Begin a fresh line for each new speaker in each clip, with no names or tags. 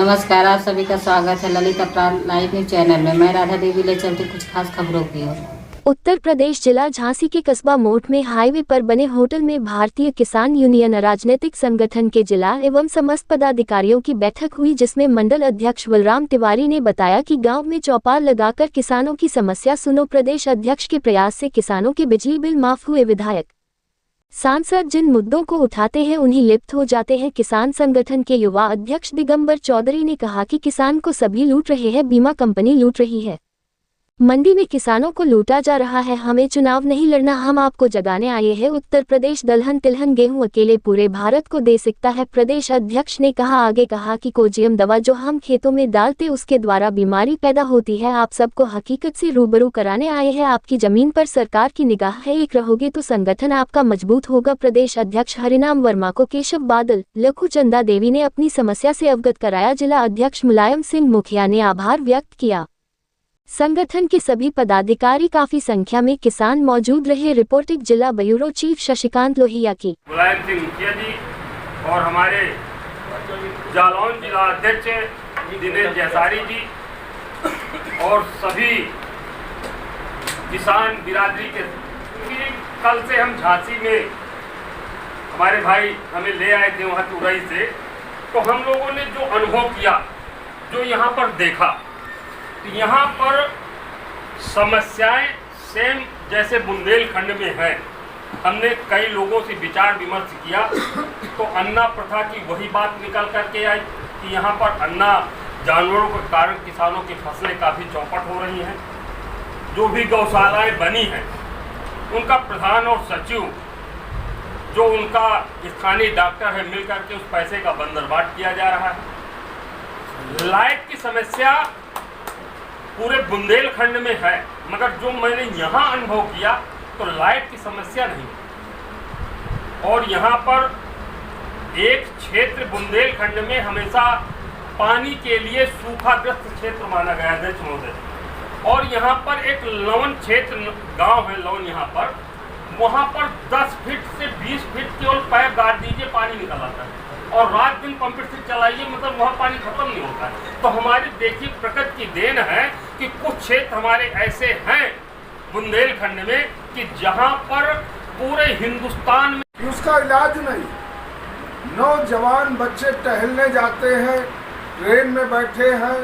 नमस्कार, आप सभी का स्वागत है ललित अपराध लाइव न्यूज चैनल में। मैं राधा देवी ले चलती कुछ खास खबरों की ओर।
उत्तर प्रदेश जिला झांसी के कस्बा मोट में हाईवे पर बने होटल में भारतीय किसान यूनियन राजनीतिक संगठन के जिला एवं समस्त पदाधिकारियों की बैठक हुई, जिसमें मंडल अध्यक्ष बलराम तिवारी ने बताया कि गांव में चौपाल लगाकर किसानों की समस्या सुनो। प्रदेश अध्यक्ष के प्रयास से किसानों के बिजली बिल माफ हुए। विधायक सांसद जिन मुद्दों को उठाते हैं उन्हीं लिप्त हो जाते हैं। किसान संगठन के युवा अध्यक्ष दिगंबर चौधरी ने कहा कि किसान को सभी लूट रहे हैं, बीमा कंपनी लूट रही है, मंडी में किसानों को लूटा जा रहा है। हमें चुनाव नहीं लड़ना, हम आपको जगाने आए हैं। उत्तर प्रदेश दलहन तिलहन गेहूं अकेले पूरे भारत को दे सकता है। प्रदेश अध्यक्ष ने आगे कहा कि कोजियम दवा जो हम खेतों में डालते उसके द्वारा बीमारी पैदा होती है। आप सबको हकीकत से रूबरू कराने आए हैं। आपकी जमीन पर सरकार की निगाह है, एक रहोगे तो संगठन आपका मजबूत होगा। प्रदेश अध्यक्ष हरिनाम वर्मा को केशव बादल लखू चंदा देवी ने अपनी समस्या से अवगत कराया। जिला अध्यक्ष मुलायम सिंह मुखिया ने आभार व्यक्त किया। संगठन के सभी पदाधिकारी काफी संख्या में किसान मौजूद रहे। रिपोर्टिंग जिला ब्यूरो चीफ शशिकांत लोहिया की।
मुलायम सिंह मुखिया जी और हमारे जालौन जिला अध्यक्ष दिनेश जयसारी जी और सभी किसान बिरादरी के, कल से हम झांसी में हमारे भाई हमें ले आए थे वहाँ तुरई से, तो हम लोगों ने जो अनुभव किया, जो यहाँ पर देखा, तो यहाँ पर समस्याएं सेम जैसे बुंदेलखंड में है। हमने कई लोगों से विचार विमर्श किया तो अन्ना प्रथा की वही बात निकल करके आई कि यहाँ पर अन्ना जानवरों के कारण किसानों की फसलें काफ़ी चौपट हो रही हैं। जो भी गौशालाएं बनी हैं उनका प्रधान और सचिव जो उनका स्थानीय डॉक्टर है मिल करके उस पैसे का बंदरबाट किया जा रहा है। लाइट की समस्या पूरे बुंदेलखंड में है, मगर जो मैंने यहाँ अनुभव किया तो लाइट की समस्या नहीं। और यहाँ पर एक क्षेत्र बुंदेलखंड में हमेशा पानी के लिए सूखाग्रस्त क्षेत्र माना गया है महोदय। और यहाँ पर एक लवन क्षेत्र गांव है लवन, यहाँ पर वहाँ पर 10 फीट से 20 फीट केवल पाइप गाड़ दीजिए पानी निकल आता है, और रात दिन पंप से चलाइए मतलब वहाँ पानी खत्म नहीं होता है। तो हमारी देखिए प्रकृति की देन है कि कुछ क्षेत्र हमारे ऐसे हैं बुंदेलखंड में कि जहाँ पर पूरे हिंदुस्तान में
उसका इलाज नहीं। नौजवान बच्चे टहलने जाते हैं, ट्रेन में बैठे हैं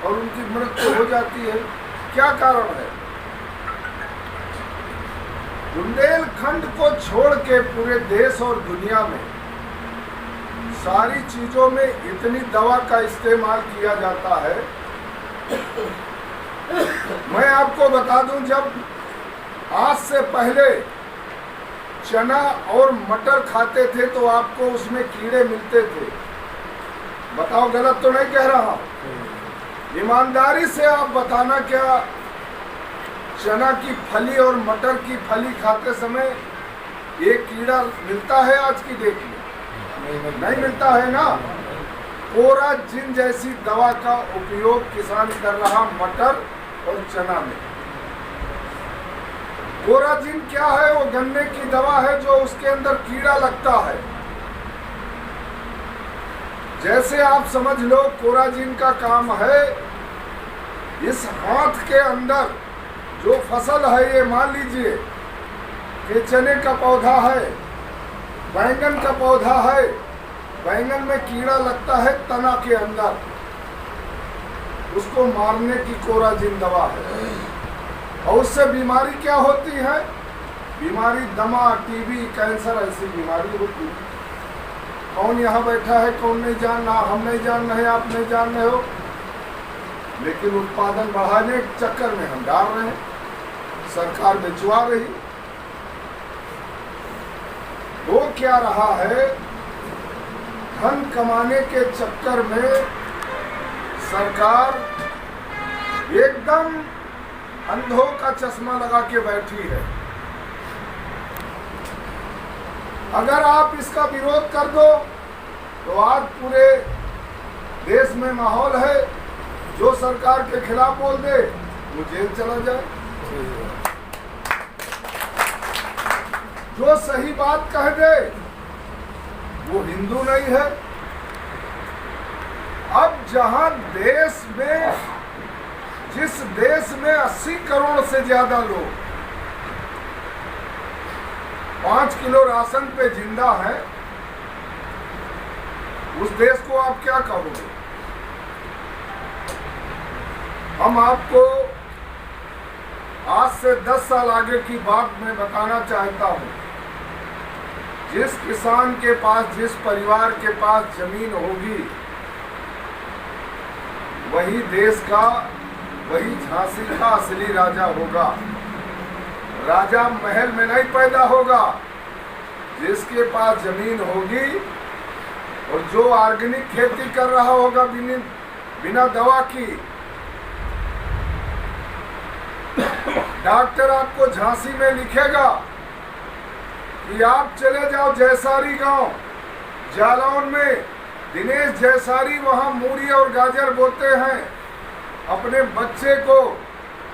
और उनकी मृत्यु हो जाती है। क्या कारण है? बुंदेलखंड को छोड़ के पूरे देश और दुनिया में सारी चीजों में इतनी दवा का इस्तेमाल किया जाता है। मैं आपको बता दूं, जब आज से पहले चना और मटर खाते थे तो आपको उसमें कीड़े मिलते थे। बताओ, गलत तो नहीं कह रहा? ईमानदारी से आप बताना, क्या चना की फली और मटर की फली खाते समय एक कीड़ा मिलता है आज की डेट में? नहीं मिलता है ना। कोराजिन जैसी दवा का उपयोग किसान कर रहा मटर और चना में। कोराजिन क्या है? वो गन्ने की दवा है जो उसके अंदर कीड़ा लगता है। जैसे आप समझ लो कोराजिन का काम है इस हाथ के अंदर जो फसल है, ये मान लीजिए कि चने का पौधा है, बैंगन का पौधा है, बैंगन में कीड़ा लगता है तना के अंदर, उसको मारने की कोराजिन दवा है। और उससे बीमारी क्या होती है? बीमारी दमा, टीबी, कैंसर ऐसी बीमारी होती है। कौन यहाँ बैठा है कौन नहीं जान रहा? हम नहीं जान रहे, आप नहीं जान रहे हो, लेकिन उत्पादन बढ़ाने के चक्कर में हम डाल रहे हैं, सरकार बेचवा रही। वो क्या रहा है, धन कमाने के चक्कर में सरकार एकदम अंधों का चश्मा लगा के बैठी है। अगर आप इसका विरोध कर दो तो आज पूरे देश में माहौल है, जो सरकार के खिलाफ बोल दे वो जेल चला जाए, जो सही बात कह दे वो हिंदू नहीं है। जहां देश में, जिस देश में 80 करोड़ से ज्यादा लोग 5 किलो राशन पे जिंदा है, उस देश को आप क्या कहोगे? हम आपको आज से 10 साल आगे की बात मैं बताना चाहता हूं। जिस किसान के पास, जिस परिवार के पास जमीन होगी, वही देश का, वही झांसी का असली राजा होगा। राजा महल में नहीं पैदा होगा। जिसके पास जमीन होगी और जो ऑर्गेनिक खेती कर रहा होगा बिना दवा की, डॉक्टर आपको झांसी में लिखेगा कि आप चले जाओ जयसारी गांव, जालौन में दिनेश जयसारी वहां मूरी और गाजर बोते हैं। अपने बच्चे को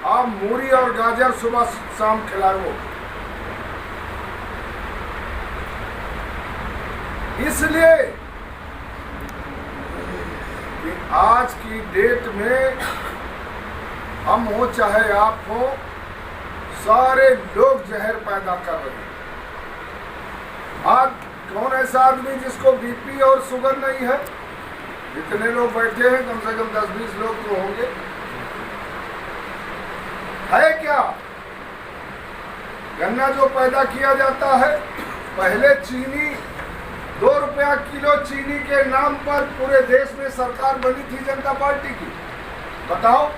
आप मूरी और गाजर सुबह शाम खिलाओ। इसलिए कि आज की डेट में हम हो चाहे आप हो, सारे लोग जहर पैदा कर रहे हैं। आज कौन ऐसा आदमी जिसको बीपी और शुगर नहीं है? जितने लोग बैठे हैं कम से कम 10-20 लोग तो होंगे। है क्या? गन्ना जो पैदा किया जाता है, पहले चीनी 2 रुपया किलो चीनी के नाम पर पूरे देश में सरकार बनी थी जनता पार्टी की। बताओ,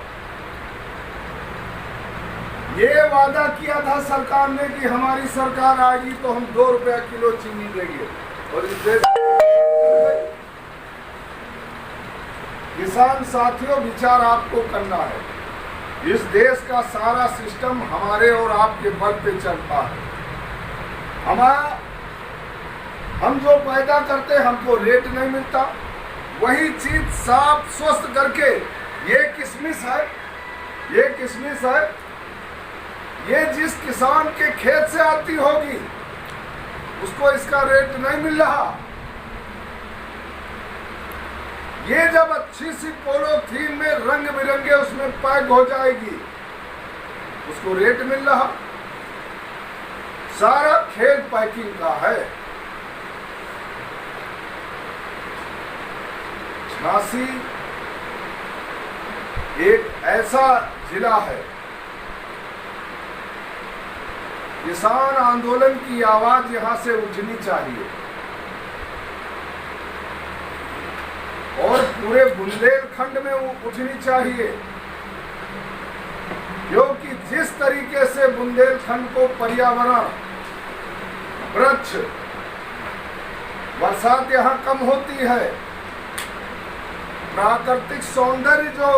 ये वादा किया था सरकार ने कि हमारी सरकार आएगी तो हम 2 रुपया किलो चीनी देंगे, और इस देश किसान साथियों विचार आपको करना है। इस देश का सारा सिस्टम हमारे और आपके बल पे चलता है। हम जो पैदा करते हैं हमको रेट नहीं मिलता। वही चीज साफ स्वस्थ करके, ये किशमिश है, ये किशमिश है, ये जिस किसान के खेत से आती होगी उसको इसका रेट नहीं मिल रहा। ये जब अच्छी सी पॉलीथीन में रंग बिरंगे उसमें पैक हो जाएगी, उसको रेट मिल रहा। सारा खेल पैकिंग का है। झांसी एक ऐसा जिला है, किसान आंदोलन की आवाज यहां से उठनी चाहिए और पूरे बुंदेलखंड में उठनी चाहिए, क्योंकि जिस तरीके से बुंदेलखंड को पर्यावरण, वृक्ष, बरसात यहाँ कम होती है, प्राकृतिक सौंदर्य जो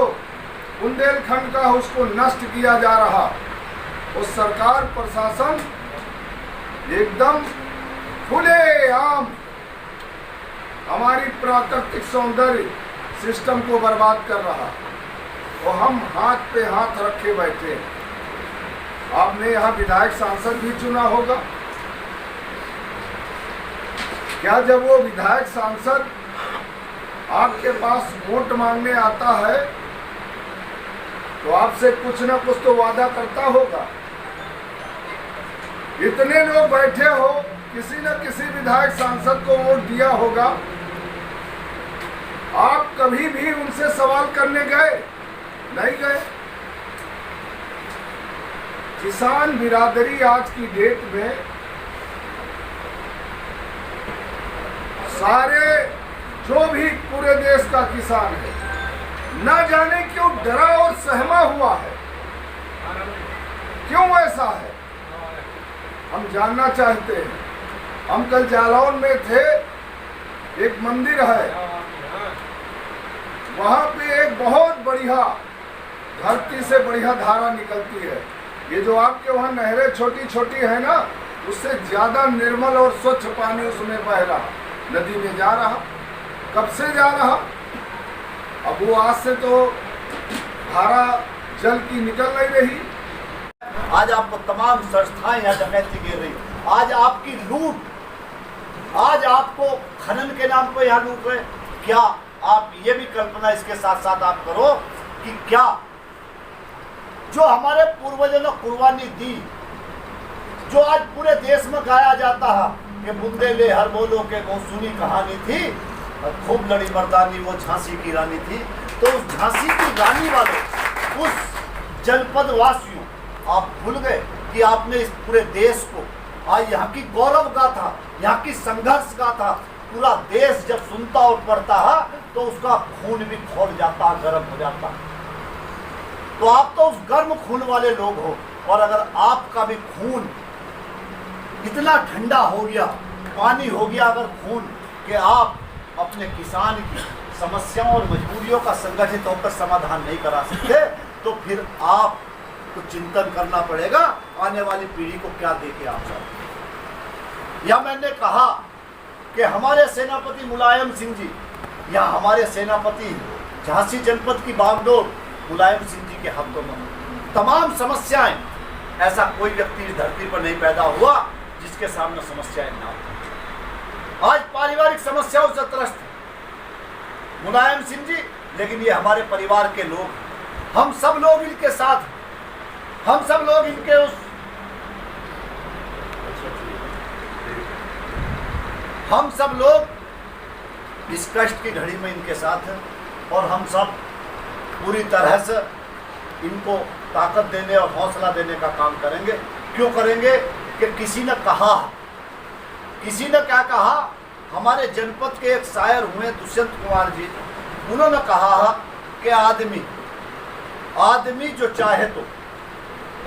बुंदेलखंड का है उसको नष्ट किया जा रहा, और सरकार प्रशासन एकदम खुलेआम हमारी प्राकृतिक सौंदर्य सिस्टम को बर्बाद कर रहा, और हम हाथ पे हाथ रखे बैठे। आपने यहाँ विधायक सांसद भी चुना होगा। क्या जब वो विधायक सांसद आपके पास वोट मांगने आता है तो आपसे कुछ ना कुछ तो वादा करता होगा? इतने लोग बैठे हो, किसी न किसी विधायक सांसद को वोट दिया होगा। आप कभी भी उनसे सवाल करने गए? नहीं गए। किसान बिरादरी आज की डेट में सारे जो भी पूरे देश का किसान है, न जाने क्यों डरा और सहमा हुआ है। क्यों ऐसा है हम जानना चाहते हैं। हम कल जालौन में थे, एक मंदिर है, वहां पे एक बहुत बढ़िया धरती से बढ़िया धारा निकलती है। ये जो आपके वहां नहरें छोटी छोटी है ना, उससे ज्यादा निर्मल और स्वच्छ पानी उसमें बह रहा, नदी में जा रहा। कब से जा रहा? अब वो आज से तो धारा जल की निकल नहीं रही।
आज आपको तमाम संस्थाएं यहाँ डकैती गिर रही, आज आपकी लूट, आज आपको खनन के नाम पर यहाँ लूट रहे। क्या आप ये भी कल्पना इसके साथ साथ आप करो कि क्या जो हमारे पूर्वजों ने कुर्बानी दी, जो आज पूरे देश में गाया जाता है कि बुंदे ले हर बोलो के मौसूमी कहानी थी, खूब लड़ी मर्दानी वो झांसी की रानी थी। तो उस झांसी की रानी वालों, उस जनपद वासियों, आप भूल गए कि आपने इस पूरे देश को, आज यहाँ की गौरव गाथा, यहाँ की संघर्ष गाथा पूरा देश जब सुनता और पढ़ता है तो उसका खून भी खौल जाता, गर्म हो जाता। तो आप तो उस गर्म खून वाले लोग हो, और अगर आपका भी खून इतना ठंडा हो गया, पानी हो गया अगर खून, कि आप अपने किसान की समस्याओं और मजबूरियों का संगठित होकर समाधान नहीं करा सकते, तो फिर आपको चिंतन करना पड़ेगा आने वाली पीढ़ी को क्या देके आप जाओ। या मैंने कहा कि हमारे सेनापति मुलायम सिंह जी, या हमारे सेनापति झांसी जनपद की बागडोर मुलायम सिंह जी के हाथों में तमाम समस्याएं, ऐसा कोई व्यक्ति इस धरती पर नहीं पैदा हुआ जिसके सामने समस्याएं ना हो। आज पारिवारिक समस्याओं से त्रस्त मुलायम सिंह जी, लेकिन ये हमारे परिवार के लोग, हम सब लोग इनके साथ, हम सब लोग इनके उस, हम सब लोग इस कष्ट की घड़ी में इनके साथ हैं, और हम सब पूरी तरह से इनको ताकत देने और हौसला देने का काम करेंगे। क्यों करेंगे कि किसी ने कहा, किसी ने क्या कहा, हमारे जनपद के एक शायर हुए दुष्यंत कुमार जी, उन्होंने कहा कि आदमी जो चाहे तो,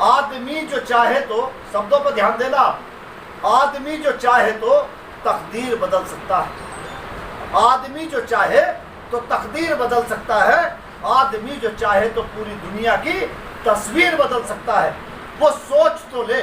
आदमी जो चाहे तो, शब्दों पर ध्यान देना, आदमी जो चाहे तो तकदीर बदल सकता है। आदमी जो चाहे तो तकदीर बदल सकता है, आदमी जो चाहे तो पूरी दुनिया की तस्वीर बदल सकता है। वो सोच तो ले।